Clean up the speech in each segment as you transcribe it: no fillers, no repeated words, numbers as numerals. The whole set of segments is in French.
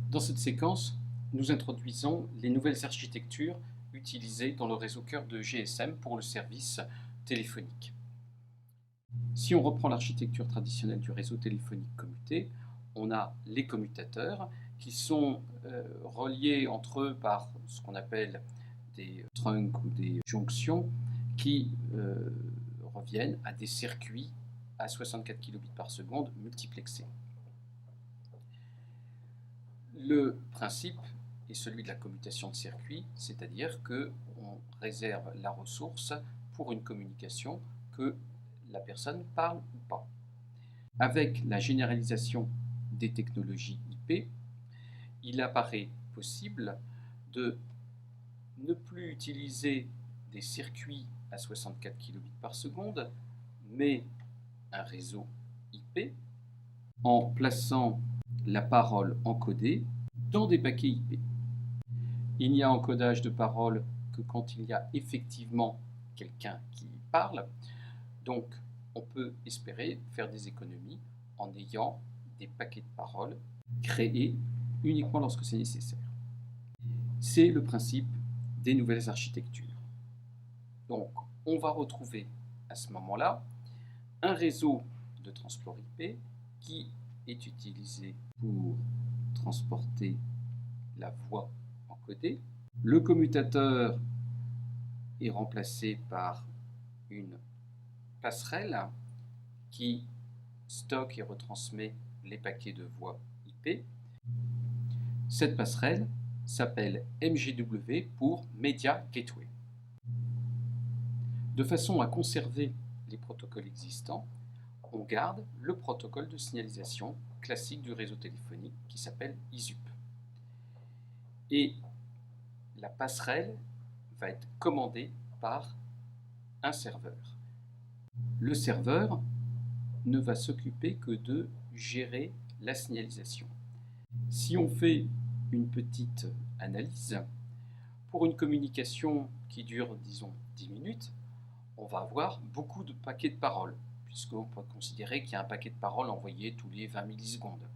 Dans cette séquence, nous introduisons les nouvelles architectures utilisées dans le réseau cœur de GSM pour le service téléphonique. Si on reprend l'architecture traditionnelle du réseau téléphonique commuté, on a les commutateurs qui sont reliés entre eux par ce qu'on appelle des trunks ou des jonctions qui reviennent à des circuits à 64 kilobits par seconde multiplexés. Le principe est celui de la commutation de circuit, c'est-à-dire qu'on réserve la ressource pour une communication que la personne parle ou pas. Avec la généralisation des technologies IP, il apparaît possible de ne plus utiliser des circuits à 64 kilobits par seconde, mais un réseau IP en plaçant la parole encodée dans des paquets IP. Il n'y a encodage de parole que quand il y a effectivement quelqu'un qui parle, donc on peut espérer faire des économies en ayant des paquets de paroles créés uniquement lorsque c'est nécessaire. C'est le principe des nouvelles architectures. Donc on va retrouver à ce moment-là un réseau de transport IP qui est utilisé pour transporter la voix encodée. Le commutateur est remplacé par une passerelle qui stocke et retransmet les paquets de voix IP. Cette passerelle s'appelle MGW pour Media Gateway. De façon à conserver les protocoles existants, on garde le protocole de signalisation classique du réseau téléphonique qui s'appelle ISUP. Et la passerelle va être commandée par un serveur. Le serveur ne va s'occuper que de gérer la signalisation. Si on fait une petite analyse, pour une communication qui dure, disons, 10 minutes, on va avoir beaucoup de paquets de paroles, puisqu'on peut considérer qu'il y a un paquet de paroles envoyé tous les 20 millisecondes.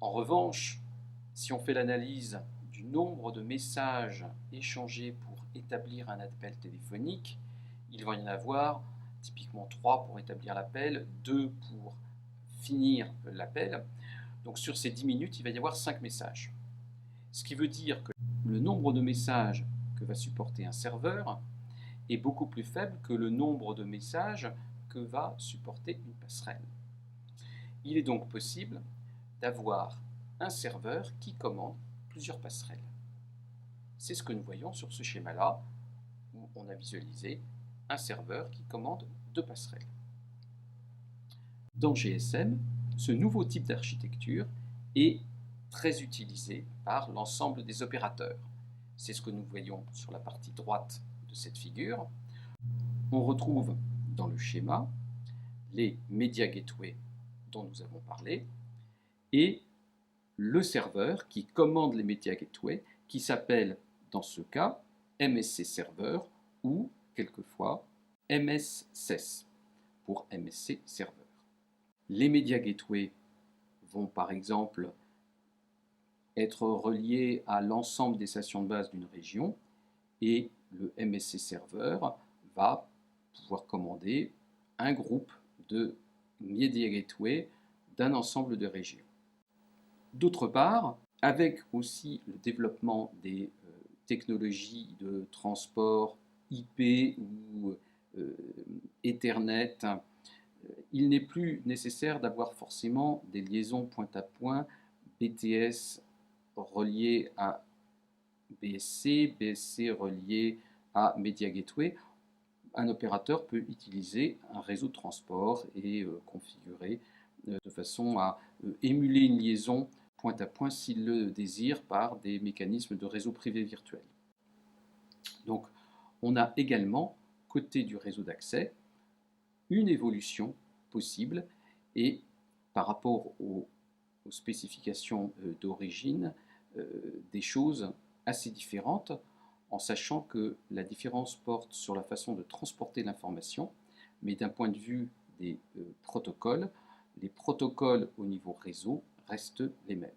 En revanche, si on fait l'analyse du nombre de messages échangés pour établir un appel téléphonique, il va y en avoir typiquement 3 pour établir l'appel, 2 pour finir l'appel. Donc sur ces 10 minutes, il va y avoir 5 messages. Ce qui veut dire que le nombre de messages que va supporter un serveur est beaucoup plus faible que le nombre de messages que va supporter une passerelle. Il est donc possible d'avoir un serveur qui commande plusieurs passerelles. C'est ce que nous voyons sur ce schéma-là, où on a visualisé un serveur qui commande 2 passerelles. Dans GSM, ce nouveau type d'architecture est très utilisé par l'ensemble des opérateurs. C'est ce que nous voyons sur la partie droite de cette figure. On retrouve dans le schéma les Media Gateway dont nous avons parlé et le serveur qui commande les Media Gateway qui s'appelle dans ce cas MSC Server ou quelquefois MSSES pour MSC Server. Les Media Gateway vont par exemple être reliés à l'ensemble des stations de base d'une région et le MSC Server va pouvoir commander un groupe de Media Gateway d'un ensemble de régions. D'autre part, avec aussi le développement des technologies de transport IP ou Ethernet, il n'est plus nécessaire d'avoir forcément des liaisons point-à-point BTS reliées à BSC, BSC relié à Media Gateway. Un opérateur peut utiliser un réseau de transport et configurer de façon à émuler une liaison point à point s'il le désire par des mécanismes de réseau privé virtuel. Donc on a également, côté du réseau d'accès, une évolution possible et par rapport aux spécifications d'origine, des choses assez différentes en sachant que la différence porte sur la façon de transporter l'information, mais d'un point de vue des protocoles, les protocoles au niveau réseau restent les mêmes.